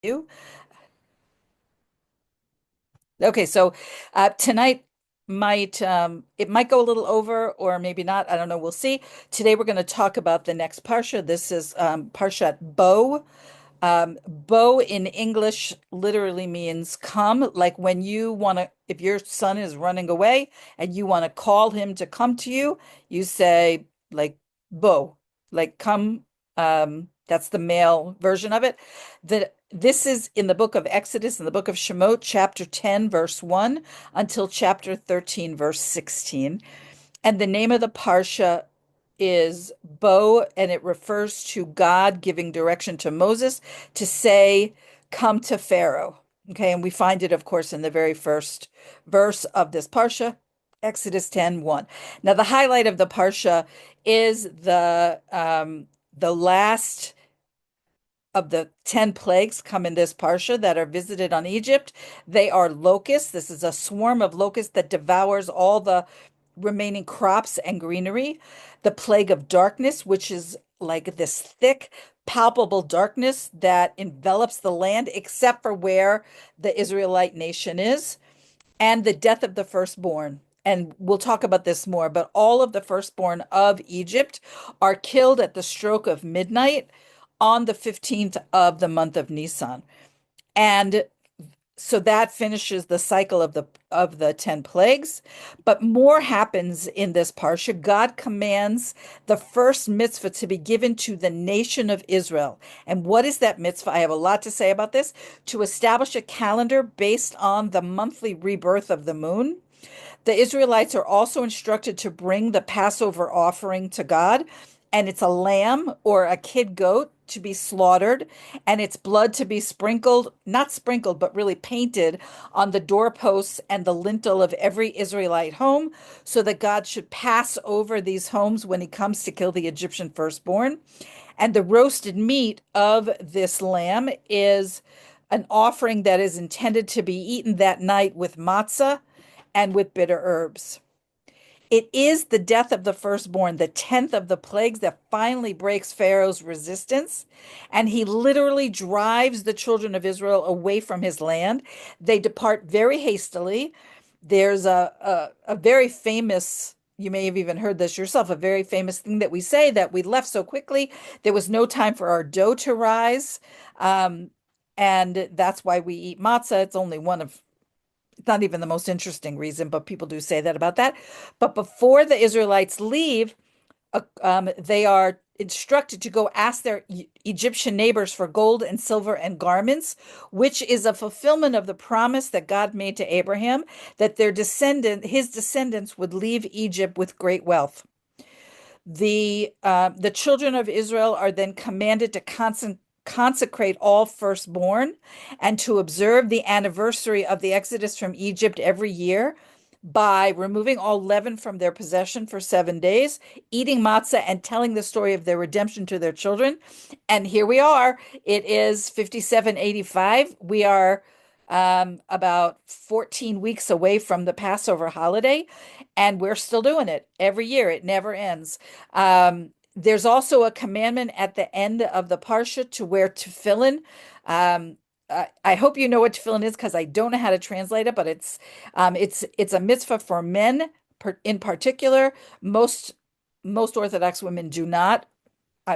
You. Okay, so tonight it might go a little over or maybe not. I don't know. We'll see. Today we're going to talk about the next parsha. This is Parshat Bo. Bo in English literally means come, like when you want to, if your son is running away and you want to call him to come to you, you say like Bo, like come. That's the male version of it. This is in the book of Exodus, in the book of Shemot, chapter 10, verse 1 until chapter 13, verse 16. And the name of the parsha is Bo, and it refers to God giving direction to Moses to say, come to Pharaoh. Okay, and we find it, of course, in the very first verse of this parsha, Exodus 10:1. Now, the highlight of the parsha is the last of the 10 plagues come in this parsha that are visited on Egypt. They are locusts. This is a swarm of locusts that devours all the remaining crops and greenery. The plague of darkness, which is like this thick, palpable darkness that envelops the land, except for where the Israelite nation is, and the death of the firstborn. And we'll talk about this more, but all of the firstborn of Egypt are killed at the stroke of midnight on the 15th of the month of Nisan. And so that finishes the cycle of the 10 plagues. But more happens in this parsha. God commands the first mitzvah to be given to the nation of Israel. And what is that mitzvah? I have a lot to say about this. To establish a calendar based on the monthly rebirth of the moon. The Israelites are also instructed to bring the Passover offering to God, and it's a lamb or a kid goat to be slaughtered, and its blood to be sprinkled, not sprinkled, but really painted on the doorposts and the lintel of every Israelite home, so that God should pass over these homes when he comes to kill the Egyptian firstborn. And the roasted meat of this lamb is an offering that is intended to be eaten that night with matzah and with bitter herbs. It is the death of the firstborn, the 10th of the plagues, that finally breaks Pharaoh's resistance. And he literally drives the children of Israel away from his land. They depart very hastily. There's a very famous, you may have even heard this yourself, a very famous thing that we say that we left so quickly. There was no time for our dough to rise. Um, and that's why we eat matzah. It's only one of not even the most interesting reason, but people do say that about that. But before the Israelites leave, they are instructed to go ask their Egyptian neighbors for gold and silver and garments, which is a fulfillment of the promise that God made to Abraham that his descendants would leave Egypt with great wealth. The children of Israel are then commanded to consecrate all firstborn and to observe the anniversary of the Exodus from Egypt every year by removing all leaven from their possession for 7 days, eating matzah, and telling the story of their redemption to their children. And here we are. It is 5785. We are about 14 weeks away from the Passover holiday, and we're still doing it every year. It never ends. There's also a commandment at the end of the parsha to wear tefillin. I hope you know what tefillin is because I don't know how to translate it, but it's a mitzvah for men in particular. Most Orthodox women do not.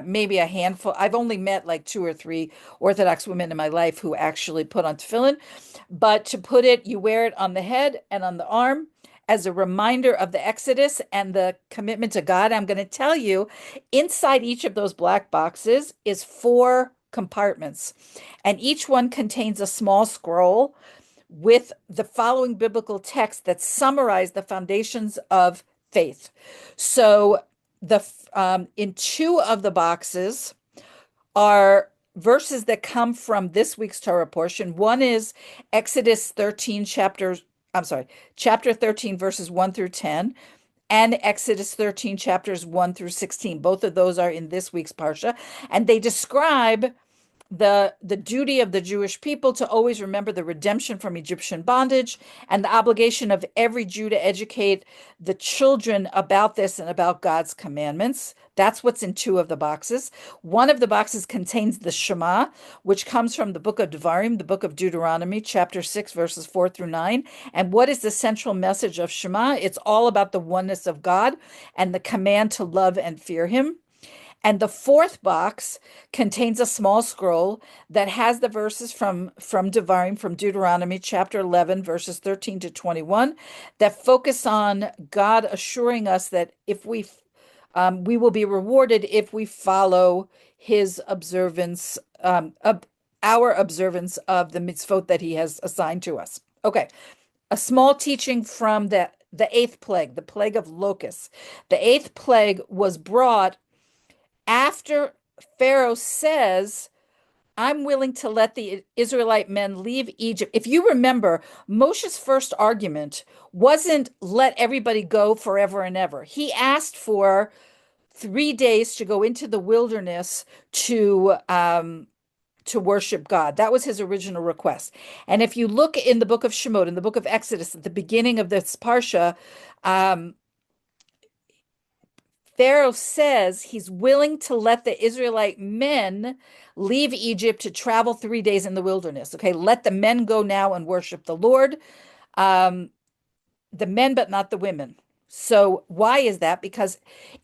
Maybe a handful. I've only met like two or three Orthodox women in my life who actually put on tefillin. But to put it, you wear it on the head and on the arm as a reminder of the Exodus and the commitment to God. I'm going to tell you, inside each of those black boxes is four compartments, and each one contains a small scroll with the following biblical text that summarize the foundations of faith. So the in two of the boxes are verses that come from this week's Torah portion. One is Exodus 13 chapter 13 verses 1 through 10 and Exodus 13 chapters 1 through 16. Both of those are in this week's parsha, and they describe the duty of the Jewish people to always remember the redemption from Egyptian bondage and the obligation of every Jew to educate the children about this and about God's commandments. That's what's in two of the boxes. One of the boxes contains the Shema, which comes from the book of Devarim, the book of Deuteronomy, chapter 6, verses 4 through 9. And what is the central message of Shema? It's all about the oneness of God and the command to love and fear him. And the fourth box contains a small scroll that has the verses from Devarim, from Deuteronomy chapter 11, verses 13 to 21, that focus on God assuring us that if we will be rewarded if we follow his observance, of our observance of the mitzvot that he has assigned to us. Okay, a small teaching from the eighth plague, the plague of locusts. The eighth plague was brought after Pharaoh says, I'm willing to let the Israelite men leave Egypt. If you remember, Moshe's first argument wasn't let everybody go forever and ever. He asked for 3 days to go into the wilderness to worship God. That was his original request. And if you look in the book of Shemot, in the book of Exodus, at the beginning of this parsha, um, Pharaoh says he's willing to let the Israelite men leave Egypt to travel 3 days in the wilderness. Okay, let the men go now and worship the Lord. Um, the men, but not the women. So why is that? Because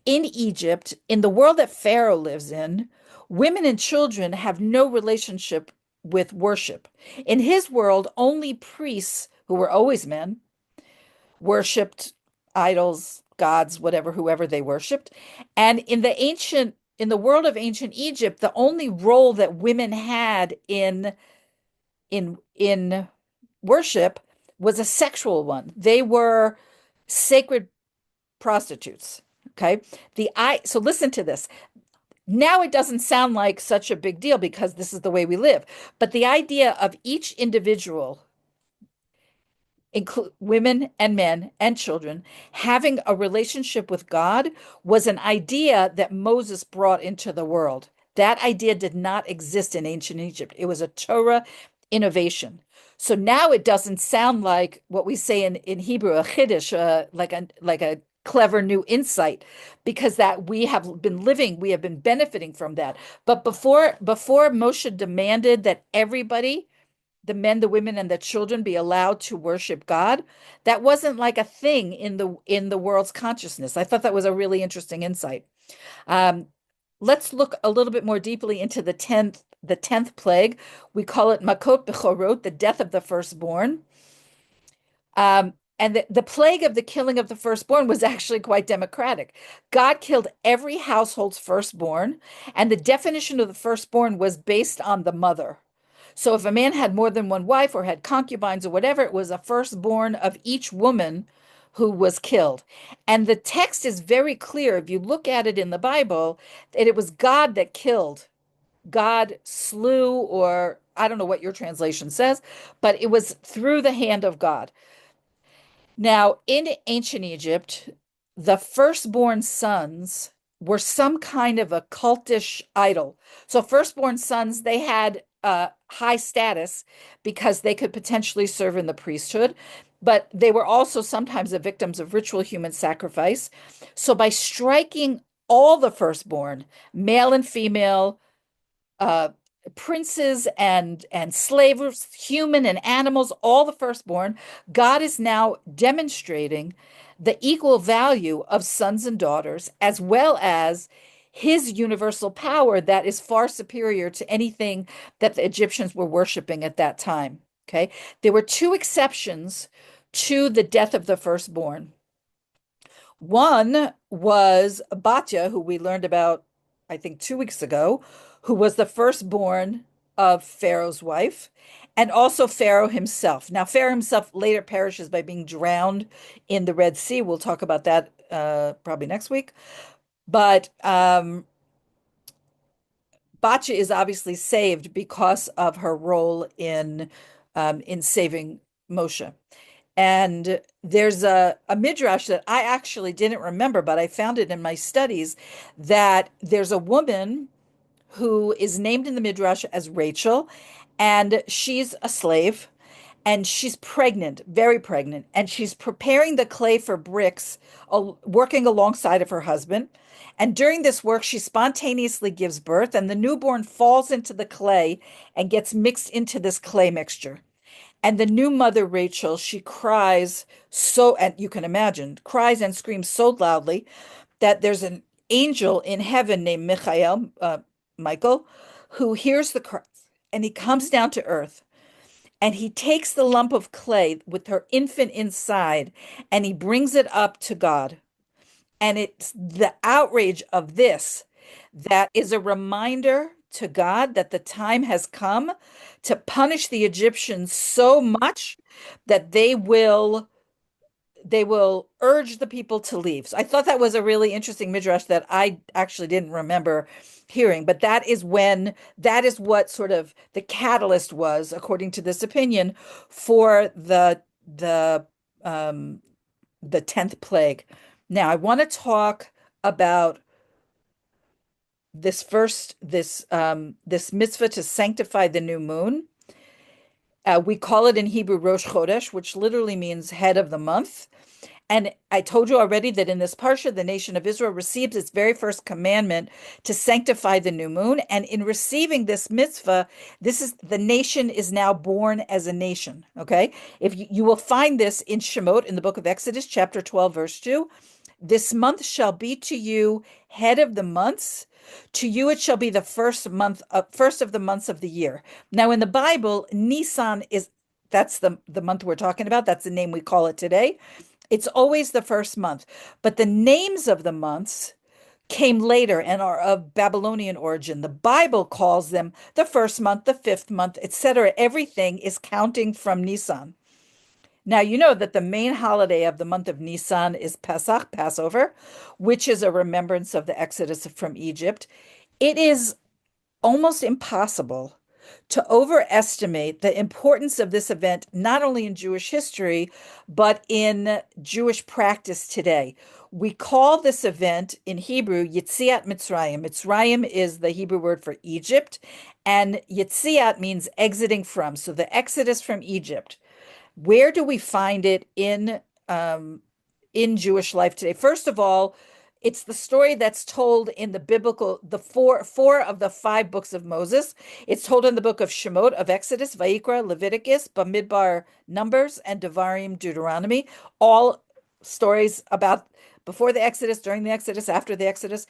in Egypt, in the world that Pharaoh lives in, women and children have no relationship with worship. In his world, only priests, who were always men, worshipped idols, gods, whatever, whoever they worshipped. And in the world of ancient Egypt, the only role that women had in worship was a sexual one. They were sacred prostitutes. Okay. So listen to this. Now it doesn't sound like such a big deal because this is the way we live. But the idea of each individual, include women and men and children, having a relationship with God was an idea that Moses brought into the world. That idea did not exist in ancient Egypt. It was a Torah innovation. So now it doesn't sound like what we say in Hebrew, a chiddush, like a clever new insight, because that we have been benefiting from that. But before Moshe demanded that everybody, the men, the women, and the children be allowed to worship God, that wasn't like a thing in the world's consciousness. I thought that was a really interesting insight. Um, let's look a little bit more deeply into the tenth plague. We call it Makot Bechorot, the death of the firstborn. And the plague of the killing of the firstborn was actually quite democratic. God killed every household's firstborn, and the definition of the firstborn was based on the mother. So if a man had more than one wife or had concubines or whatever, it was a firstborn of each woman who was killed. And the text is very clear, if you look at it in the Bible, that it was God that killed. God slew, or I don't know what your translation says, but it was through the hand of God. Now, in ancient Egypt, the firstborn sons were some kind of a cultish idol. So, firstborn sons, they had high status because they could potentially serve in the priesthood, but they were also sometimes the victims of ritual human sacrifice. So, by striking all the firstborn, male and female, uh, princes and slaves, human and animals, all the firstborn, God is now demonstrating the equal value of sons and daughters, as well as his universal power that is far superior to anything that the Egyptians were worshiping at that time. Okay. There were two exceptions to the death of the firstborn. One was Batya, who we learned about, I think, 2 weeks ago, who was the firstborn of Pharaoh's wife, and also Pharaoh himself. Now, Pharaoh himself later perishes by being drowned in the Red Sea. We'll talk about that probably next week. But Batya is obviously saved because of her role in saving Moshe. And there's a midrash that I actually didn't remember, but I found it in my studies, that there's a woman who is named in the Midrash as Rachel, and she's a slave, and she's pregnant, very pregnant, and she's preparing the clay for bricks, working alongside of her husband. And during this work, she spontaneously gives birth, and the newborn falls into the clay and gets mixed into this clay mixture. And the new mother, Rachel, she cries so, and you can imagine, cries and screams so loudly that there's an angel in heaven named Michael, who hears the cries, and he comes down to earth, and he takes the lump of clay with her infant inside, and he brings it up to God. And it's the outrage of this that is a reminder to God that the time has come to punish the Egyptians so much that they will urge the people to leave. So I thought that was a really interesting midrash that I actually didn't remember hearing, but that is what sort of the catalyst was, according to this opinion, for the um the 10th plague. Now I want to talk about this mitzvah to sanctify the new moon. We call it in Hebrew Rosh Chodesh, which literally means head of the month. And I told you already that in this parsha, the nation of Israel receives its very first commandment to sanctify the new moon. And in receiving this mitzvah, the nation is now born as a nation. Okay, if you will find this in Shemot in the book of Exodus, chapter 12, verse 2. This month shall be to you head of the months. To you it shall be the first of the months of the year. Now in the Bible, Nisan that's the month we're talking about. That's the name we call it today. It's always the first month, but the names of the months came later and are of Babylonian origin. The Bible calls them the first month, the fifth month, etc. Everything is counting from Nisan. Now, you know that the main holiday of the month of Nisan is Pesach, Passover, which is a remembrance of the Exodus from Egypt. It is almost impossible to overestimate the importance of this event, not only in Jewish history, but in Jewish practice today. We call this event in Hebrew Yetziat Mitzrayim. Mitzrayim is the Hebrew word for Egypt, and Yetziat means exiting from. So the Exodus from Egypt. Where do we find it in Jewish life today? First of all, it's the story that's told in the four of the five books of Moses. It's told in the book of Shemot, of Exodus, Vayikra, Leviticus, Bamidbar, Numbers, and Devarim, Deuteronomy. All stories about before the Exodus, during the Exodus, after the Exodus.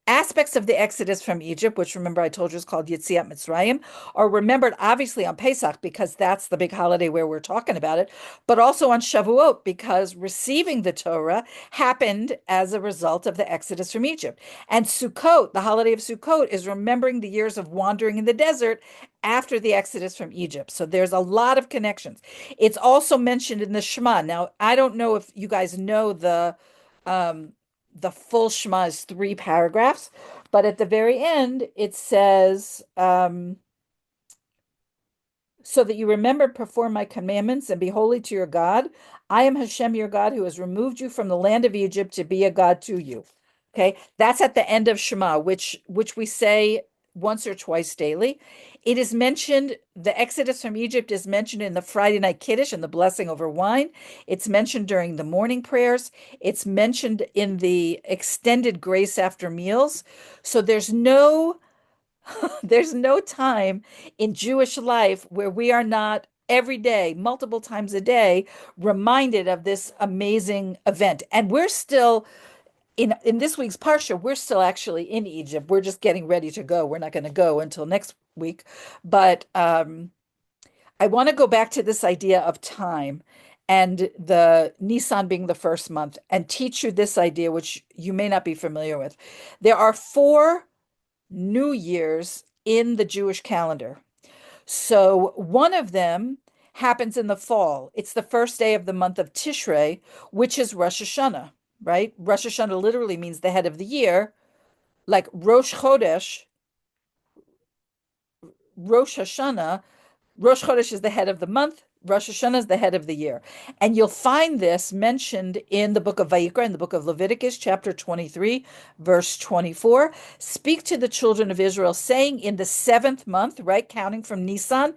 Aspects of the Exodus from Egypt, which remember I told you is called Yetziat Mitzrayim, are remembered obviously on Pesach because that's the big holiday where we're talking about it, but also on Shavuot because receiving the Torah happened as a result of the Exodus from Egypt. And Sukkot, the holiday of Sukkot, is remembering the years of wandering in the desert after the Exodus from Egypt. So there's a lot of connections. It's also mentioned in the Shema. Now, I don't know if you guys know um, the full Shema is 3 paragraphs, but at the very end it says, so that you remember and perform my commandments and be holy to your God. I am Hashem, your God, who has removed you from the land of Egypt to be a God to you. Okay, that's at the end of Shema, which we say once or twice daily. It is mentioned, the Exodus from Egypt is mentioned in the Friday night Kiddush and the blessing over wine. It's mentioned during the morning prayers. It's mentioned in the extended grace after meals. So there's no time in Jewish life where we are not every day, multiple times a day, reminded of this amazing event. And we're still in this week's Parsha, we're still actually in Egypt. We're just getting ready to go. We're not going to go until next week. But I want to go back to this idea of time and the Nisan being the first month and teach you this idea, which you may not be familiar with. There are 4 New Years in the Jewish calendar. So one of them happens in the fall. It's the first day of the month of Tishrei, which is Rosh Hashanah, right? Rosh Hashanah literally means the head of the year, like Rosh Chodesh, Rosh Hashanah. Rosh Chodesh is the head of the month. Rosh Hashanah is the head of the year. And you'll find this mentioned in the book of Vayikra, in the book of Leviticus, chapter 23, verse 24. Speak to the children of Israel, saying, in the seventh month, right, counting from Nisan,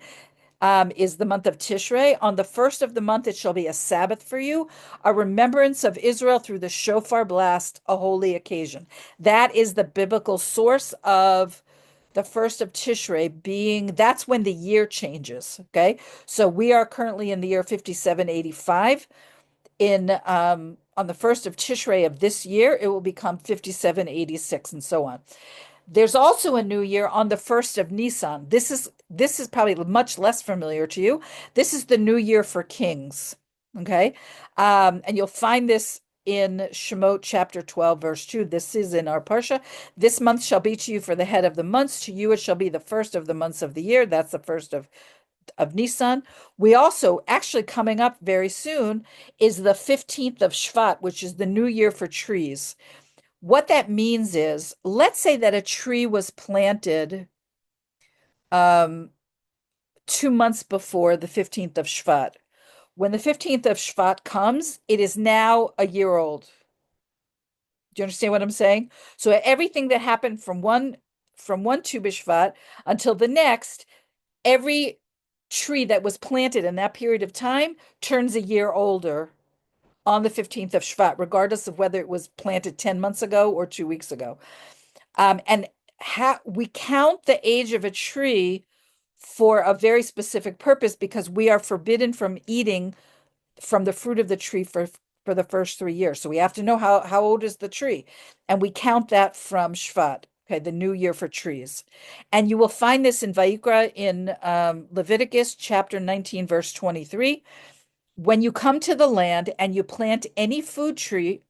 is the month of Tishrei. On the first of the month, it shall be a Sabbath for you, a remembrance of Israel through the shofar blast, a holy occasion. That is the biblical source of the first of Tishrei being, that's when the year changes. Okay. So we are currently in the year 5785. On the first of Tishrei of this year, it will become 5786 and so on. There's also a new year on the first of Nisan. This is probably much less familiar to you. This is the new year for kings. Okay. And you'll find this in Shemot chapter 12, verse 2. This is in our Parsha. This month shall be to you for the head of the months. To you it shall be the first of the months of the year. That's the first of Nisan. We also, actually coming up very soon, is the 15th of Shvat, which is the new year for trees. What that means is, let's say that a tree was planted um, 2 months before the 15th of Shvat. When the 15th of Shvat comes, it is now a year old. Do you understand what I'm saying? So everything that happened from one Tu B'Shvat until the next, every tree that was planted in that period of time turns a year older on the 15th of Shvat, regardless of whether it was planted 10 months ago or 2 weeks ago. And we count the age of a tree for a very specific purpose because we are forbidden from eating from the fruit of the tree for the first 3 years. So we have to know how old is the tree. And we count that from Shvat, okay, the new year for trees. And you will find this in Vayikra in Leviticus chapter 19, verse 23. When you come to the land and you plant any food tree,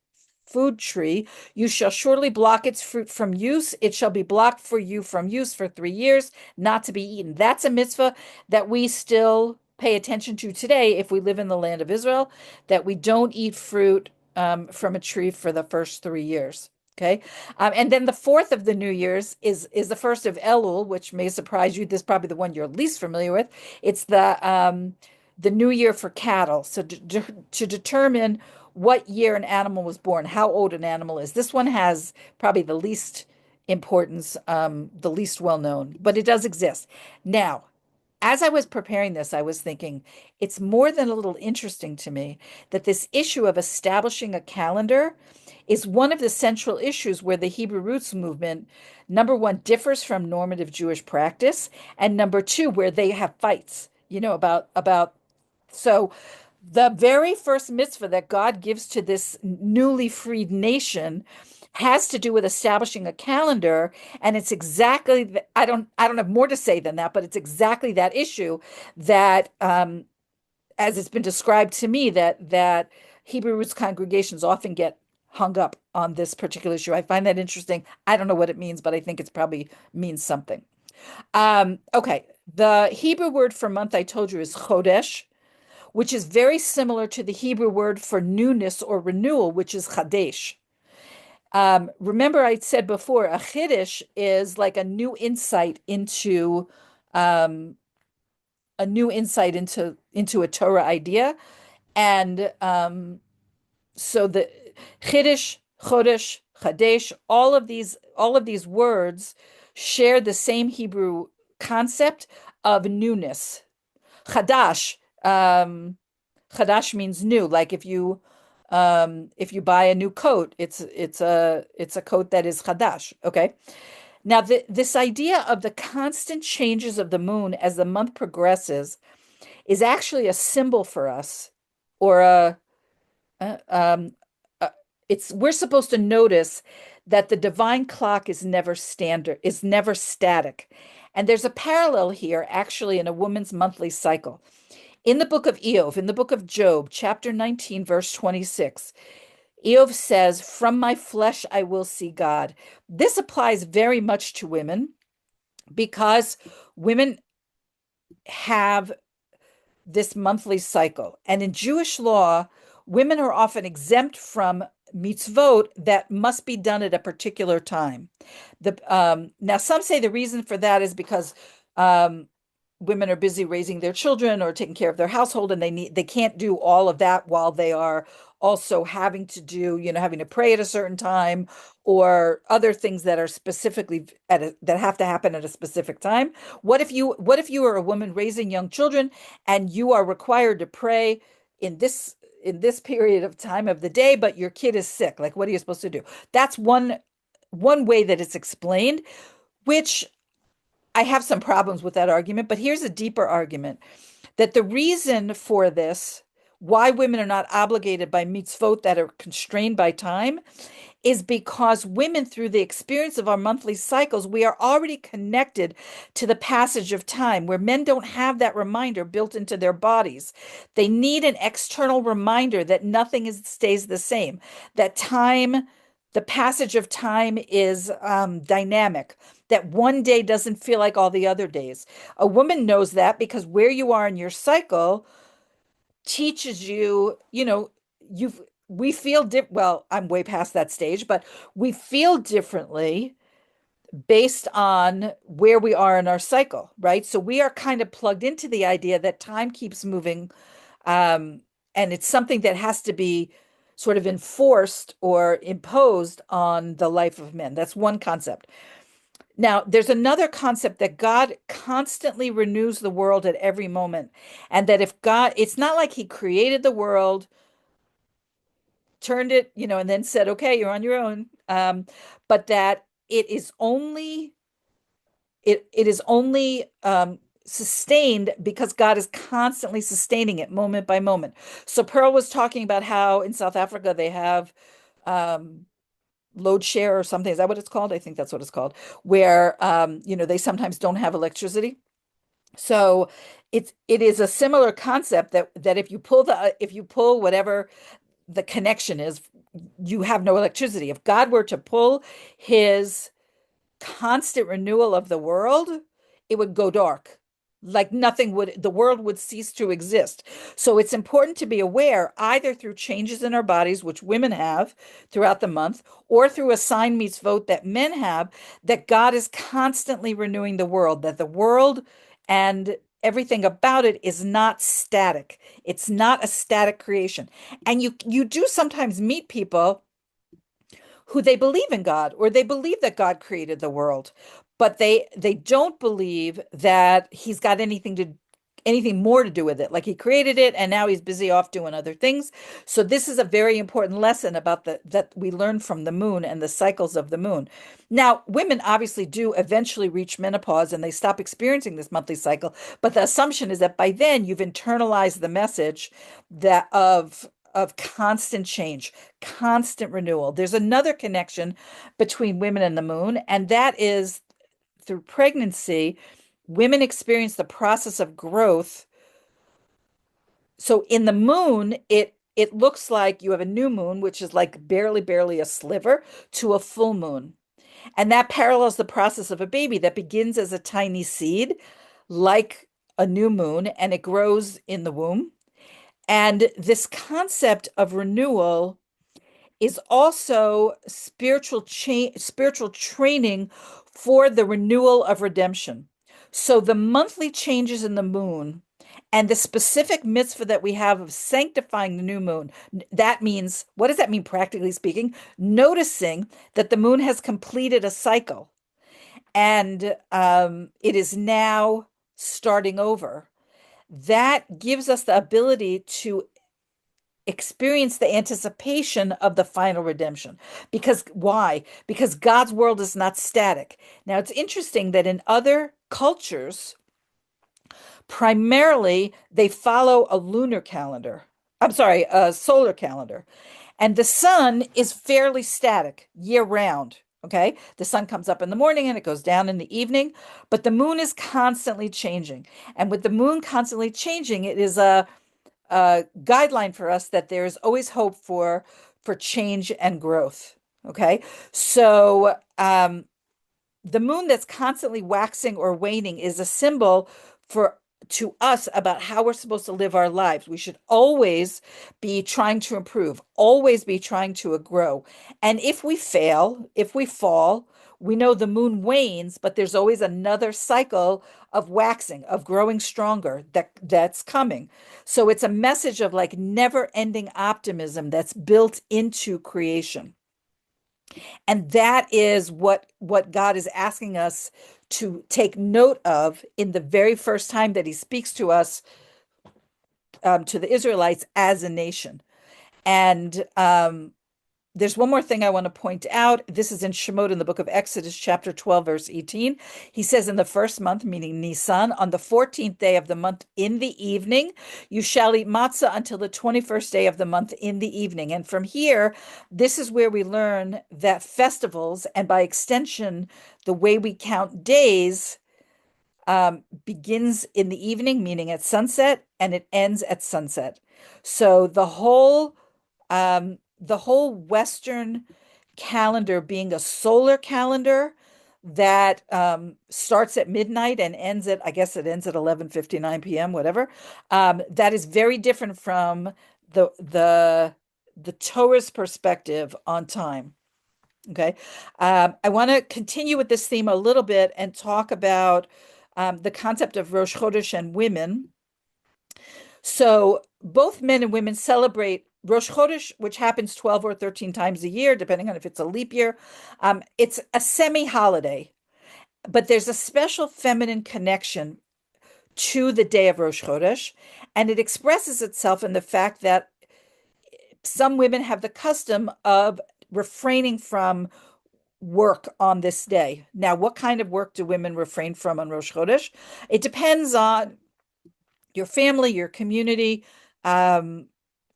you shall surely block its fruit from use. It shall be blocked for you from use for 3 years, not to be eaten. That's a mitzvah that we still pay attention to today if we live in the land of Israel, that we don't eat fruit from a tree for the first 3 years. Okay. And then the fourth of the New Year's is the first of Elul, which may surprise you. This is probably the one you're least familiar with. It's the New Year for cattle. So to determine what year an animal was born, how old an animal is. This one has probably the least importance, the least well known, but it does exist. Now, as I was preparing this, I was thinking it's more than a little interesting to me that this issue of establishing a calendar is one of the central issues where the Hebrew roots movement, number one, differs from normative Jewish practice, and number two, where they have fights, about so the very first mitzvah that God gives to this newly freed nation has to do with establishing a calendar, and it's exactly I don't have more to say than that, but it's exactly that issue that as it's been described to me that Hebrew roots congregations often get hung up on this particular issue. I find that interesting. I don't know what it means, but I think it's probably means something. Okay, the Hebrew word for month I told you is chodesh, which is very similar to the Hebrew word for newness or renewal, which is chadesh. Remember, I said before, a chiddush is like um, a new insight into a Torah idea, and so the chiddush, chodesh, chadesh, all of these words share the same Hebrew concept of newness. Chadash. Chadash means new. Like if you buy a new coat, it's a coat that is chadash. Okay. Now this idea of the constant changes of the moon as the month progresses is actually a symbol for us, or uh, um, uh, it's we're supposed to notice that the divine clock is never static, and there's a parallel here actually in a woman's monthly cycle. In the book of Eov, in the book of Job, chapter 19, verse 26, Eov says, "From my flesh I will see God." This applies very much to women because women have this monthly cycle. And in Jewish law, women are often exempt from mitzvot that must be done at a particular time. Now, some say the reason for that is because um, women are busy raising their children or taking care of their household, and they can't do all of that while they are also having to do, having to pray at a certain time or other things that are specifically that have to happen at a specific time. What if you are a woman raising young children and you are required to pray in this period of time of the day, but your kid is sick? Like, what are you supposed to do? That's one way that it's explained, which I have some problems with that argument, but here's a deeper argument that the reason for this, why women are not obligated by mitzvot that are constrained by time, is because women, through the experience of our monthly cycles, we are already connected to the passage of time, where men don't have that reminder built into their bodies. They need an external reminder that nothing stays the same, that time, the passage of time is dynamic, that one day doesn't feel like all the other days. A woman knows that because where you are in your cycle teaches you, you've we feel well, I'm way past that stage, but we feel differently based on where we are in our cycle, right? So we are kind of plugged into the idea that time keeps moving, um, and it's something that has to be sort of enforced or imposed on the life of men. That's one concept. Now, there's another concept that God constantly renews the world at every moment. And that if God, it's not like he created the world, turned it, and then said, okay, you're on your own. But that it is only sustained because God is constantly sustaining it moment by moment. So Pearl was talking about how in South Africa they have um, load share or something. Is that what it's called? I think that's what it's called, where they sometimes don't have electricity. So it is a similar concept that if you pull whatever the connection is, you have no electricity. If God were to pull his constant renewal of the world, it would go dark. Like the world would cease to exist. So it's important to be aware, either through changes in our bodies, which women have throughout the month, or through a sign meets vote that men have, that God is constantly renewing the world, that the world and everything about it is not static. It's not a static creation. And you do sometimes meet people who they believe in God, or they believe that God created the world, but they don't believe that he's got anything more to do with it. Like he created it and now he's busy off doing other things. So this is a very important lesson about that we learn from the moon and the cycles of the moon. Now, women obviously do eventually reach menopause and they stop experiencing this monthly cycle, but the assumption is that by then you've internalized the message that of constant change, constant renewal. There's another connection between women and the moon, and that is through pregnancy, women experience the process of growth. So in the moon, it looks like you have a new moon, which is like barely a sliver, to a full moon. And that parallels the process of a baby that begins as a tiny seed, like a new moon, and it grows in the womb. And this concept of renewal is also spiritual training for the renewal of redemption. So the monthly changes in the moon and the specific mitzvah that we have of sanctifying the new moon, that means, what does that mean practically speaking? Noticing that the moon has completed a cycle and it is now starting over. That gives us the ability to experience the anticipation of the final redemption. Because why? Because God's world is not static. Now, it's interesting that in other cultures, primarily they follow a lunar calendar. I'm sorry, a solar calendar. And the sun is fairly static year round. Okay. The sun comes up in the morning and it goes down in the evening, but the moon is constantly changing. And with the moon constantly changing, it is a guideline for us that there is always hope for change and growth. Okay, so the moon that's constantly waxing or waning is a symbol for to us about how we're supposed to live our lives. We should always be trying to improve, always be trying to grow. And if we fail, if we fall, we know the moon wanes, but there's always another cycle of waxing, of growing stronger that's coming. So it's a message of like never-ending optimism that's built into creation. And that is what God is asking us to take note of in the very first time that he speaks to us, to the Israelites as a nation. And there's one more thing I want to point out. This is in Shemot in the book of Exodus, chapter 12, verse 18. He says, in the first month, meaning Nisan, on the 14th day of the month in the evening, you shall eat matzah until the 21st day of the month in the evening. And from here, this is where we learn that festivals, and by extension, the way we count days, begins in the evening, meaning at sunset, and it ends at sunset. So the whole Western calendar being a solar calendar that starts at midnight and ends at, I guess it ends at 11:59 p.m., whatever. That is very different from the Torah's perspective on time. Okay. I want to continue with this theme a little bit and talk about the concept of Rosh Chodesh and women. So both men and women celebrate Rosh Chodesh, which happens 12 or 13 times a year, depending on if it's a leap year. It's a semi-holiday, but there's a special feminine connection to the day of Rosh Chodesh, and it expresses itself in the fact that some women have the custom of refraining from work on this day. Now, what kind of work do women refrain from on Rosh Chodesh? It depends on your family, your community.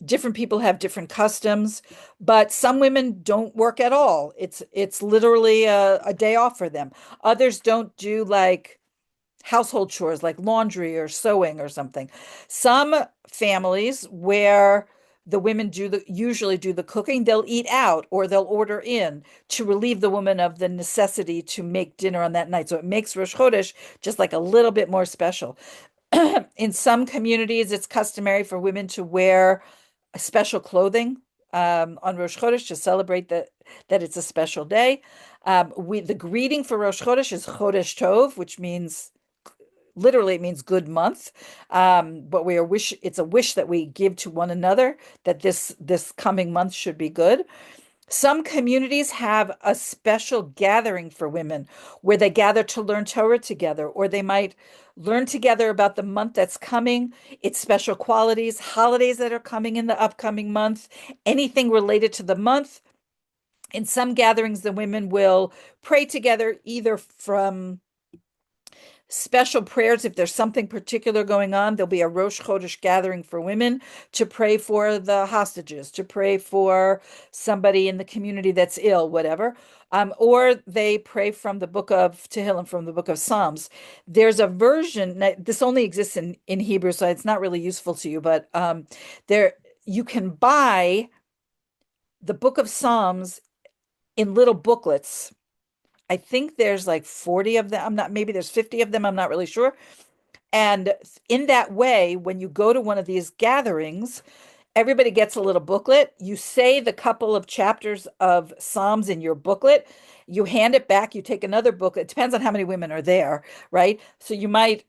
Different people have different customs, but some women don't work at all. It's literally a day off for them. Others don't do like household chores like laundry or sewing or something. Some families where the women usually do the cooking, they'll eat out or they'll order in to relieve the woman of the necessity to make dinner on that night. So it makes Rosh Chodesh just like a little bit more special. In some communities, it's customary for women to wear special clothing on Rosh Chodesh to celebrate that it's a special day. The greeting for Rosh Chodesh is Chodesh Tov, which means literally it means good month. But it's a wish that we give to one another that this coming month should be good. Some communities have a special gathering for women where they gather to learn Torah together, or they might learn together about the month that's coming, its special qualities, holidays that are coming in the upcoming month, anything related to the month. In some gatherings, the women will pray together either from special prayers. If there's something particular going on, there'll be a Rosh Chodesh gathering for women to pray for the hostages, to pray for somebody in the community that's ill, whatever. Or they pray from the book of Tehillim, from the book of Psalms. There's a version, this only exists in Hebrew, so it's not really useful to you, but there you can buy the book of Psalms in little booklets. I think there's like 40 of them. Maybe there's 50 of them. I'm not really sure. And in that way, when you go to one of these gatherings, everybody gets a little booklet. You say the couple of chapters of Psalms in your booklet. You hand it back. You take another booklet. It depends on how many women are there, right? So you might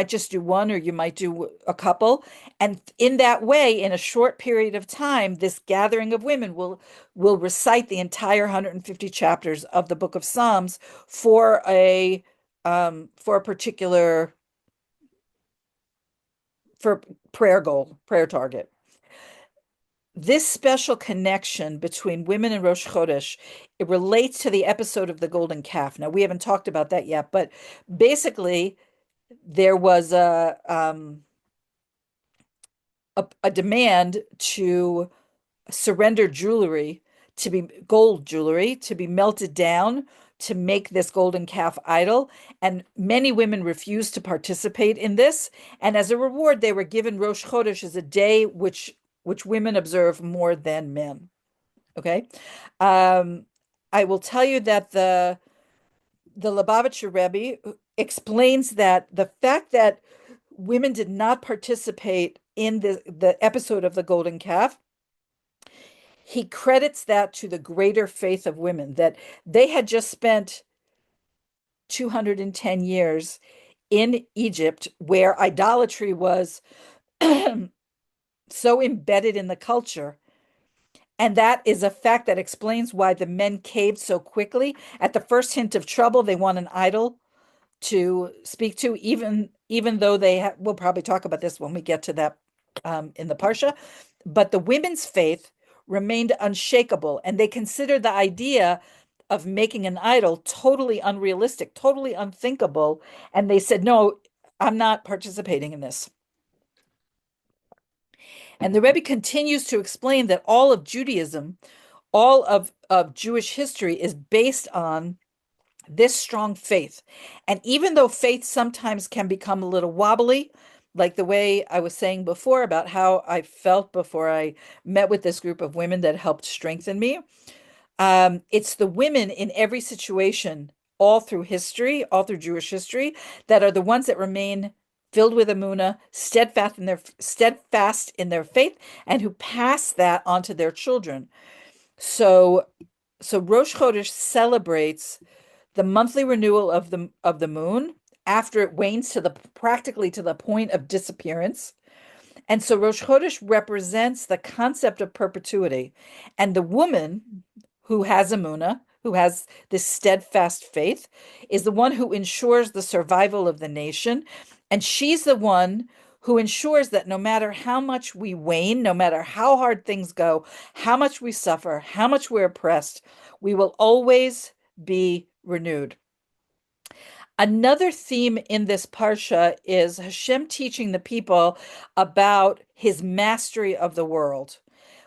just do one, or you might do a couple. And in that way, in a short period of time, this gathering of women will recite the entire 150 chapters of the book of Psalms for a particular for prayer goal, prayer target. This special connection between women and Rosh Chodesh, it relates to the episode of the golden calf. Now, we haven't talked about that yet, but basically there was a demand to surrender jewelry, to be gold jewelry, to be melted down to make this golden calf idol. And many women refused to participate in this. And as a reward, they were given Rosh Chodesh as a day which women observe more than men. Okay. I will tell you that the Lubavitcher Rebbe explains that the fact that women did not participate in the episode of the golden calf, he credits that to the greater faith of women, that they had just spent 210 years in Egypt where idolatry was so embedded in the culture. And that is a fact that explains why the men caved so quickly. At the first hint of trouble, they want an idol to speak to, even though we'll probably talk about this when we get to that in the Parsha. But the women's faith remained unshakable, and they considered the idea of making an idol totally unrealistic, totally unthinkable. And they said, no, I'm not participating in this. And the Rebbe continues to explain that all of Judaism, all of Jewish history is based on this strong faith. And even though faith sometimes can become a little wobbly, like the way I was saying before about how I felt before I met with this group of women that helped strengthen me, it's the women in every situation, all through history, all through Jewish history, that are the ones that remain filled with emunah, steadfast in their faith, and who pass that on to their children. So, so Rosh Chodesh celebrates the monthly renewal of the moon after it wanes to the practically to the point of disappearance. And so Rosh Chodesh represents the concept of perpetuity. And the woman who has emunah, who has this steadfast faith, is the one who ensures the survival of the nation. And she's the one who ensures that no matter how much we wane, no matter how hard things go, how much we suffer, how much we're oppressed, we will always be renewed. Another theme in this parsha is Hashem teaching the people about his mastery of the world.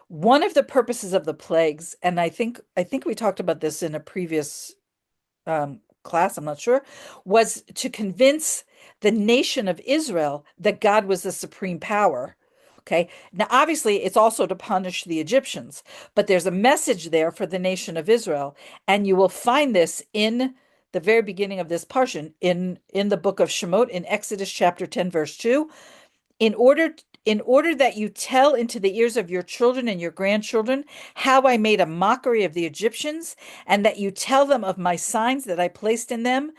One of the purposes of the plagues, and I think we talked about this in a previous class, I'm not sure, was to convince the nation of Israel that God was the supreme power. Okay. Now, obviously, it's also to punish the Egyptians, but there's a message there for the nation of Israel. And you will find this in the very beginning of this portion in the book of Shemot, in Exodus chapter 10, verse 2. In order that you tell into the ears of your children and your grandchildren how I made a mockery of the Egyptians, and that you tell them of my signs that I placed in them.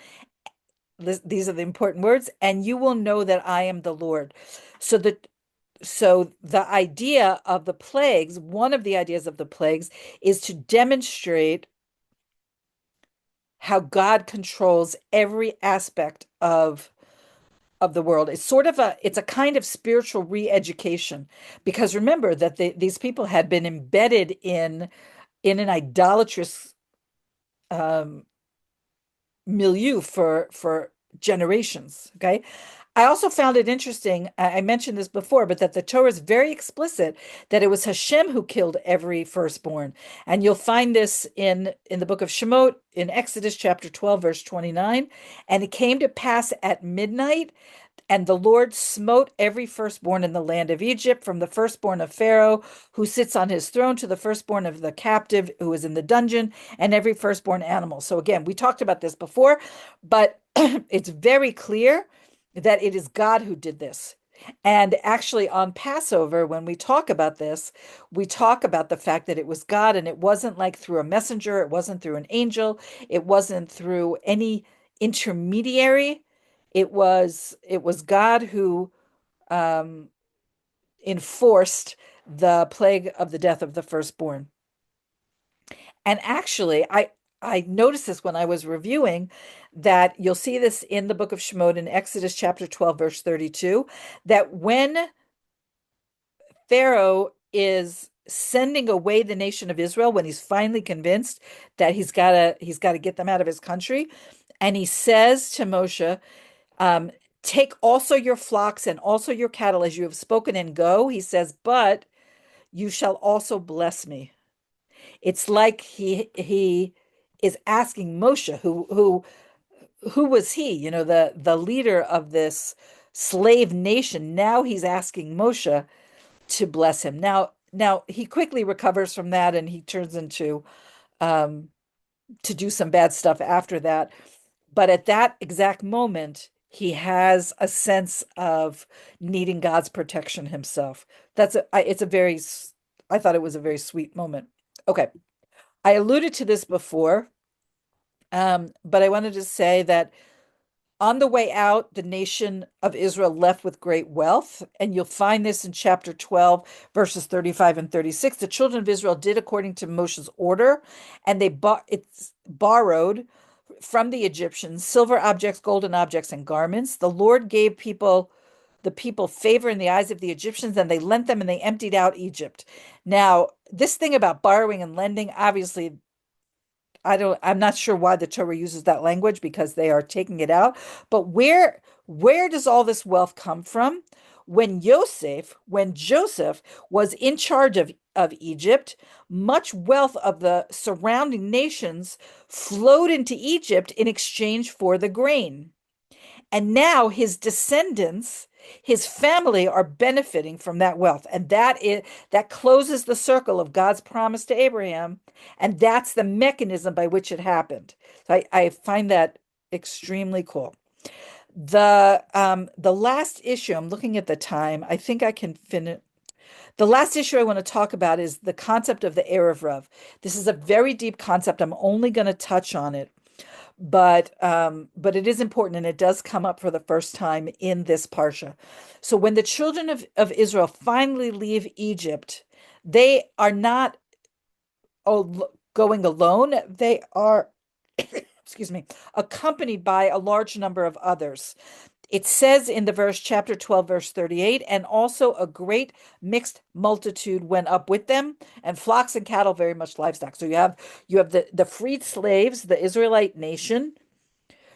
These are the important words, and you will know that I am the Lord. So the idea of the plagues, one of the ideas of the plagues, is to demonstrate how God controls every aspect of the world. It's a kind of spiritual re-education, because remember that these people had been embedded in an idolatrous um, milieu for generations. Okay. I also found it interesting. I mentioned this before, but that the Torah is very explicit that it was Hashem who killed every firstborn. And you'll find this in the book of Shemot, in Exodus chapter 12, verse 29. And it came to pass at midnight, and the Lord smote every firstborn in the land of Egypt, from the firstborn of Pharaoh, who sits on his throne, to the firstborn of the captive who is in the dungeon, and every firstborn animal. So again, we talked about this before, but it's very clear that it is God who did this. And actually, on Passover, when we talk about this, we talk about the fact that it was God, and it wasn't like through a messenger, it wasn't through an angel, it wasn't through any intermediary. It was God who um, enforced the plague of the death of the firstborn. And actually, I noticed this when I was reviewing, that you'll see this in the book of Shemot in Exodus chapter 12, verse 32, that when Pharaoh is sending away the nation of Israel, when he's finally convinced that he's got to get them out of his country, and he says to Moshe, um, take also your flocks and also your cattle as you have spoken, and go. He says, but you shall also bless me. It's like he is asking Moshe, who was he? The leader of this slave nation. Now he's asking Moshe to bless him. Now he quickly recovers from that, and he turns into um, to do some bad stuff after that. But at that exact moment, he has a sense of needing God's protection himself. It's a very, I thought it was a very sweet moment. Okay, I alluded to this before, but I wanted to say that on the way out, the nation of Israel left with great wealth, and you'll find this in chapter 12, verses 35 and 36. The children of Israel did according to Moshe's order, and they borrowed from the Egyptians silver objects, golden objects, and garments. The Lord gave the people favor in the eyes of the Egyptians, and they lent them and they emptied out Egypt. Now, this thing about borrowing and lending, obviously, I'm not sure why the Torah uses that language because they are taking it out. But where does all this wealth come from? When Joseph was in charge of Egypt, much wealth of the surrounding nations flowed into Egypt in exchange for the grain. And now his descendants, his family are benefiting from that wealth. And that closes the circle of God's promise to Abraham. And that's the mechanism by which it happened. So I find that extremely cool. The last issue, I'm looking at the time. I think I can finish. The last issue I want to talk about is the concept of the Erev Rav. This is a very deep concept. I'm only going to touch on it, but it is important and it does come up for the first time in this parsha. So when the children of Israel finally leave Egypt, they are not going alone. They are, excuse me, accompanied by a large number of others. It says in the verse, chapter 12, verse 38, and also a great mixed multitude went up with them, and flocks and cattle, very much livestock. So you have the freed slaves, the Israelite nation,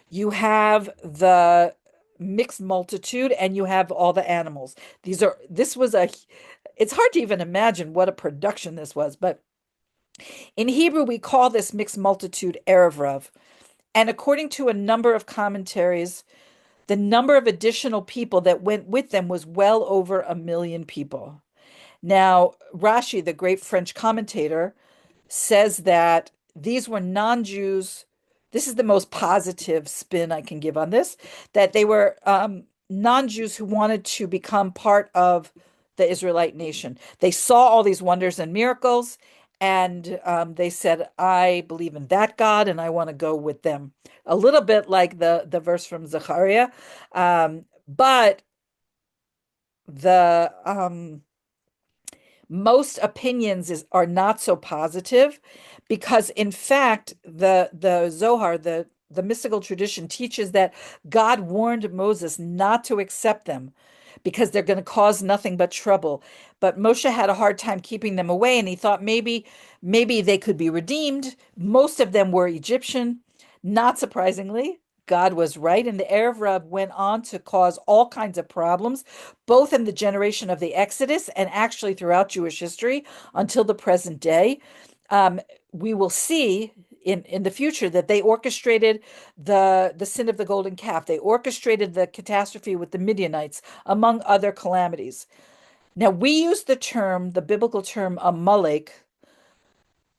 you have the mixed multitude, and you have all the animals. It's hard to even imagine what a production this was, but in Hebrew, we call this mixed multitude Erev Rav. And according to a number of commentaries, the number of additional people that went with them was well over 1 million people. Now, Rashi, the great French commentator, says that these were non-Jews. This is the most positive spin I can give on this, that they were non-Jews who wanted to become part of the Israelite nation. They saw all these wonders and miracles, and they said, I believe in that God, and I want to go with them. A little bit like the verse from Zechariah, but the most opinions are not so positive, because in fact the Zohar, the mystical tradition, teaches that God warned Moses not to accept them because they're going to cause nothing but trouble. But Moshe had a hard time keeping them away, and he thought maybe they could be redeemed. Most of them were Egyptian. Not surprisingly, God was right, and the Erev Rav went on to cause all kinds of problems, both in the generation of the Exodus and actually throughout Jewish history until the present day. We will see in the future that they orchestrated the sin of the golden calf. They orchestrated the catastrophe with the Midianites, among other calamities. Now, we use the biblical term Amalek,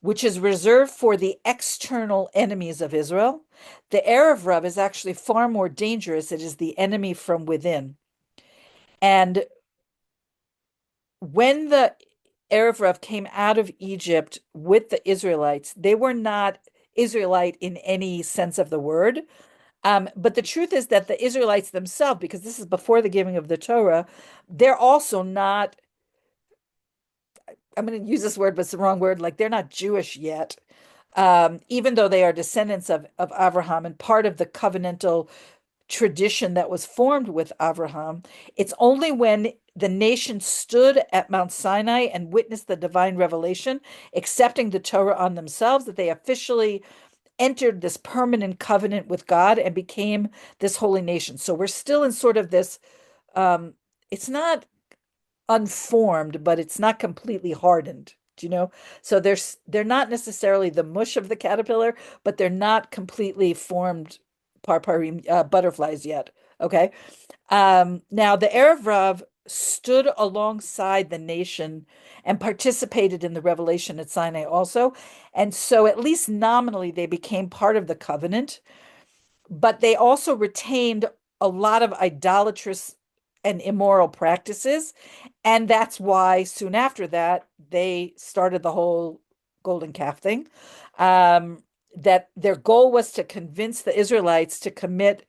which is reserved for the external enemies of Israel. The Erev Rav is actually far more dangerous. It is the enemy from within. And when the Erev Rav came out of Egypt with the Israelites, they were not Israelite in any sense of the word. But the truth is that the Israelites themselves, because this is before the giving of the Torah, they're also not, I'm going to use this word, but it's the wrong word, like they're not Jewish yet. Even though they are descendants of Abraham and part of the covenantal tradition that was formed with Abraham, it's only when the nation stood at Mount Sinai and witnessed the divine revelation, accepting the Torah on themselves, that they officially entered this permanent covenant with God and became this holy nation. So we're still in sort of this, it's not unformed, but it's not completely hardened. Do you know? So they're not necessarily the mush of the caterpillar, but they're not completely formed parparim butterflies yet. Okay. Now the Erev Rav stood alongside the nation and participated in the revelation at Sinai also. And so at least nominally they became part of the covenant, but they also retained a lot of idolatrous and immoral practices. And that's why soon after that, they started the whole golden calf thing, um, that their goal was to convince the Israelites to commit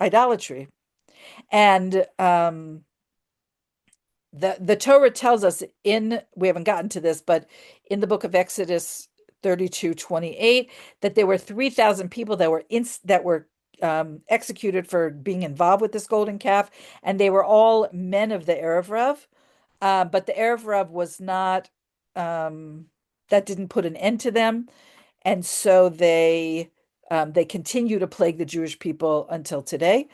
idolatry. And the Torah tells us in, we haven't gotten to this, but in the book of Exodus 32:28, that there were 3,000 people that were executed for being involved with this golden calf, and they were all men of the Erev Rav. But the Erev Rav was not, that didn't put an end to them. And so they continue to plague the Jewish people until today.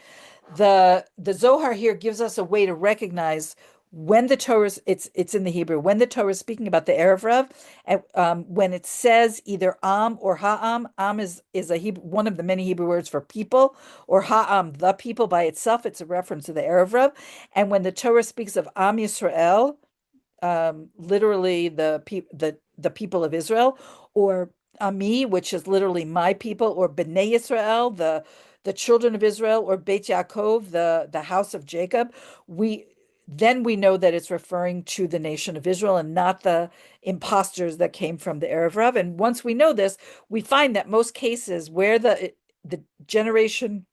The Zohar here gives us a way to recognize when the Torah is, it's in the Hebrew, when the Torah is speaking about the Erev Rav, and when it says either Am or Ha'am. Am is a Hebrew, one of the many Hebrew words for people, or Ha'am, the people by itself. It's a reference to the Erev Rav. And when the Torah speaks of Am Yisrael, literally the people of Israel, or Ami, which is literally my people, or Bnei Israel, the children of Israel, or Beit Yaakov, the house of Jacob, we then we know that it's referring to the nation of Israel and not the imposters that came from the Erev Rav. And once we know this, we find that most cases where the generation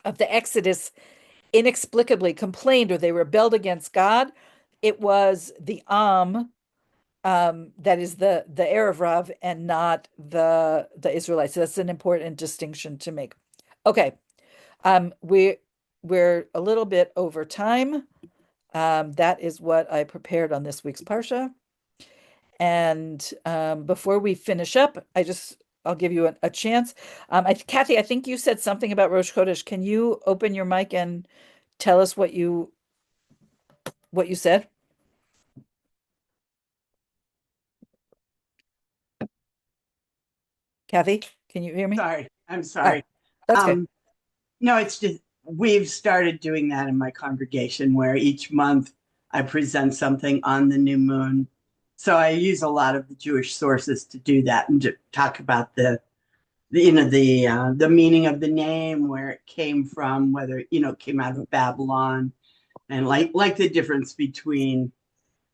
of the Exodus inexplicably complained or they rebelled against God, it was the that is the Erev Rav and not the Israelites. So that's an important distinction to make. Okay, we're a little bit over time. That is what I prepared on this week's Parsha. And before we finish up, I'll give you a chance. Kathy, I think you said something about Rosh Chodesh. Can you open your mic and tell us what you said? Kathy, can you hear me? Sorry, I'm Oh, sorry. that's good. Um, no, it's just we've started doing that in my congregation where each month I present something on the new moon. So I use a lot of the Jewish sources to do that and to talk about the meaning of the name, where it came from, whether it came out of Babylon, and like the difference between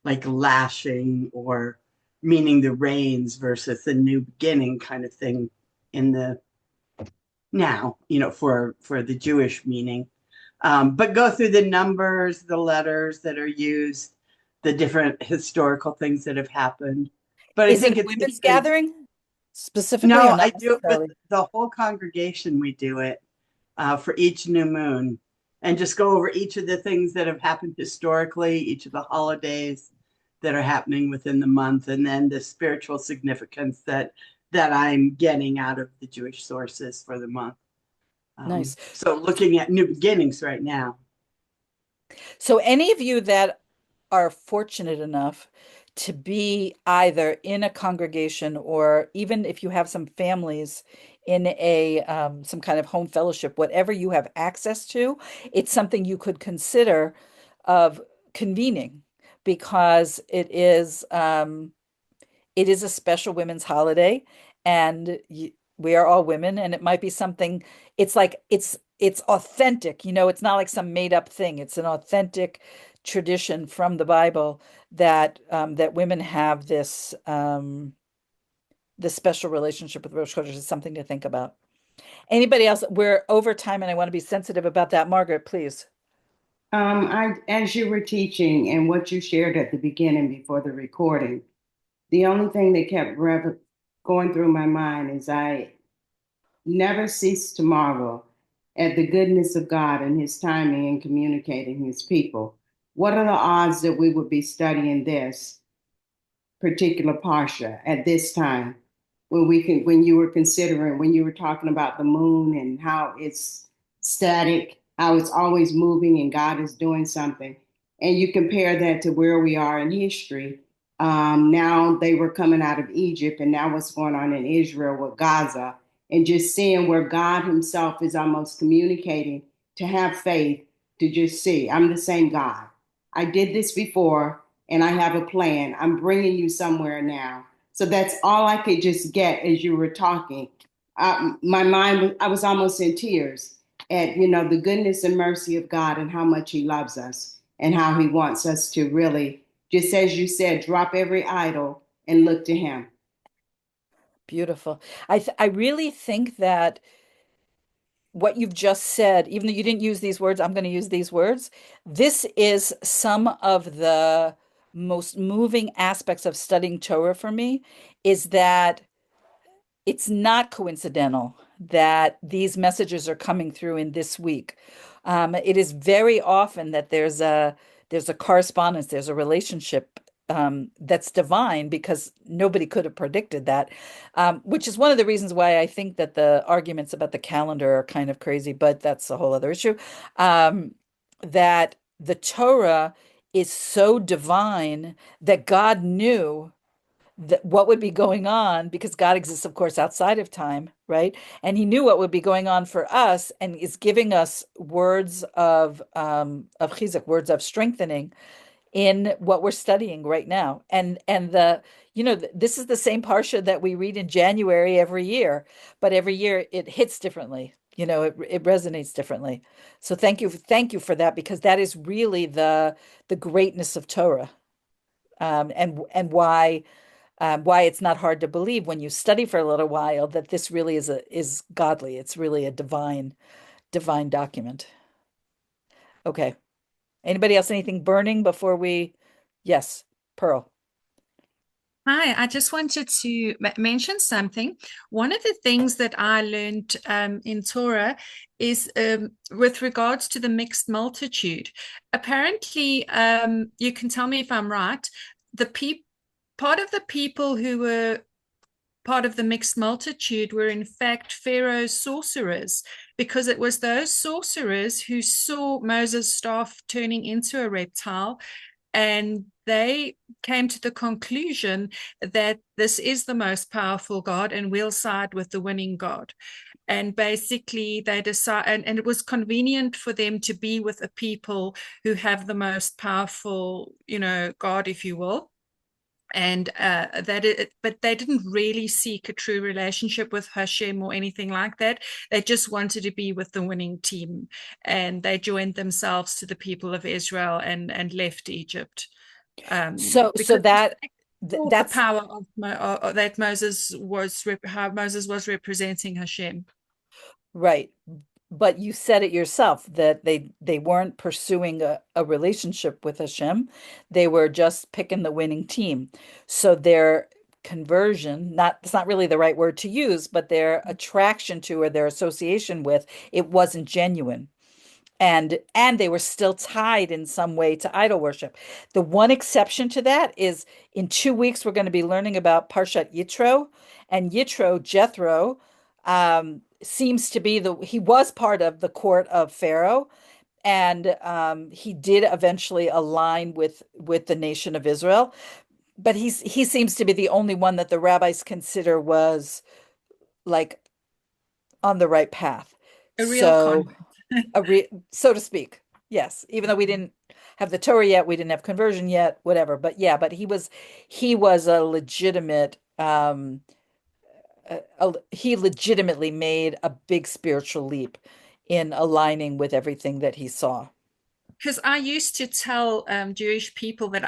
like lashing or meaning the rains versus the new beginning kind of thing in the now, for the Jewish meaning. But go through the numbers, the letters that are used, the different historical things that have happened. But I Is it think a it's women's because gathering specifically or no, I not do it with necessarily? the whole congregation. We do it for each new moon and just go over each of the things that have happened historically, each of the holidays that are happening within the month, and then the spiritual significance that I'm getting out of the Jewish sources for the month. Nice. So looking at new beginnings right now. So any of you that are fortunate enough to be either in a congregation or even if you have some families in a some kind of home fellowship, whatever you have access to, it's something you could consider of convening because it is a special women's holiday, and we are all women, and it might be something. It's like it's authentic, it's not like some made up thing. It's an authentic tradition from the Bible that women have this special relationship with Rosh Chodesh. Is something to think about. Anybody else? We're over time, and I want to be sensitive about that. Margaret, please. As you were teaching and what you shared at the beginning before the recording, the only thing that kept going through my mind is I never cease to marvel at the goodness of God and his timing in communicating his people. What are the odds that we would be studying this particular parsha at this time when you were considering when you were talking about the moon and how it's static, how it's always moving and God is doing something, and you compare that to where we are in history. Now they were coming out of Egypt, and now what's going on in Israel with Gaza, and just seeing where God himself is almost communicating to have faith, to just see I'm the same God. I did this before and I have a plan. I'm bringing you somewhere now. So that's all I could just get as you were talking. My mind, I was almost in tears at, the goodness and mercy of God and how much he loves us and how he wants us to really, just as you said, drop every idol and look to him. Beautiful. I really think that what you've just said, even though you didn't use these words, I'm going to use these words. This is some of the most moving aspects of studying Torah for me, is that it's not coincidental that these messages are coming through in this week. It is very often that there's a correspondence, there's a relationship that's divine because nobody could have predicted that, which is one of the reasons why I think that the arguments about the calendar are kind of crazy, but that's a whole other issue. That the Torah is so divine that God knew that what would be going on because God exists, of course, outside of time, right? And he knew what would be going on for us and is giving us words of chizuk, words of strengthening in what we're studying right now. And this is the same parsha that we read in January every year, but every year it hits differently. It resonates differently. So thank you for that because that is really the greatness of Torah, and why it's not hard to believe when you study for a little while that this really is godly. It's really a divine document. Okay. Anybody else, anything burning before we? Yes, Pearl. Hi, I just wanted to mention something. One of the things that I learned in Torah is with regards to the mixed multitude. Apparently, you can tell me if I'm right, part of the people who were part of the mixed multitude were in fact Pharaoh's sorcerers, because it was those sorcerers who saw Moses' staff turning into a reptile, and they came to the conclusion that this is the most powerful God and we'll side with the winning God. And basically they decide, and it was convenient for them to be with a people who have the most powerful, God, if you will. And but they didn't really seek a true relationship with Hashem or anything like that. They just wanted to be with the winning team, and they joined themselves to the people of Israel and left Egypt, So because that the that's power of that how Moses was representing Hashem. right. But you said it yourself that they weren't pursuing a relationship with Hashem. They were just picking the winning team. So their conversion, not it's not really the right word to use, but their attraction to or their association with it wasn't genuine. And they were still tied in some way to idol worship. The one exception to that is in 2 weeks we're going to be learning about Parshat Yitro, and Yitro, Jethro, seems to be he was part of the court of Pharaoh, and he did eventually align with the nation of Israel, but he seems to be the only one that the rabbis consider was like on the right path. A real So convert. so to speak. Yes, even though we didn't have the Torah yet, we didn't have conversion yet, whatever. But yeah, but he was a legitimate he legitimately made a big spiritual leap in aligning with everything that he saw. Because I used to tell Jewish people that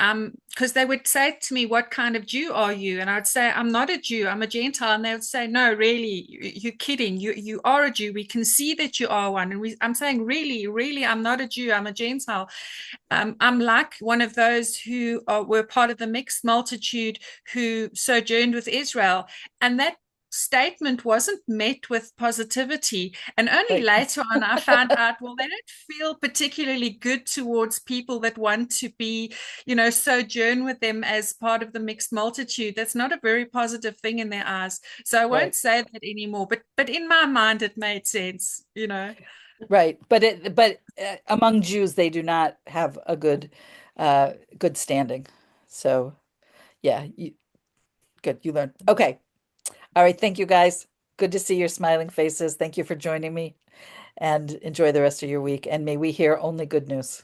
because they would say to me, "What kind of Jew are you?" And I'd say, "I'm not a Jew, I'm a Gentile." And they would say, "No, really, you're kidding. You are a Jew. We can see that you are one." And I'm saying, "Really, really, I'm not a Jew, I'm a Gentile. I'm like one of those who were part of the mixed multitude who sojourned with Israel." And that statement wasn't met with positivity. And only Right. later on, I found out, well, they don't feel particularly good towards people that want to be, sojourn with them as part of the mixed multitude. That's not a very positive thing in their eyes. So I Right. won't say that anymore. But in my mind, it made sense. Right. But among Jews, they do not have a good standing. So yeah, good. You learned. Okay. All right. Thank you guys. Good to see your smiling faces. Thank you for joining me and enjoy the rest of your week. And may we hear only good news.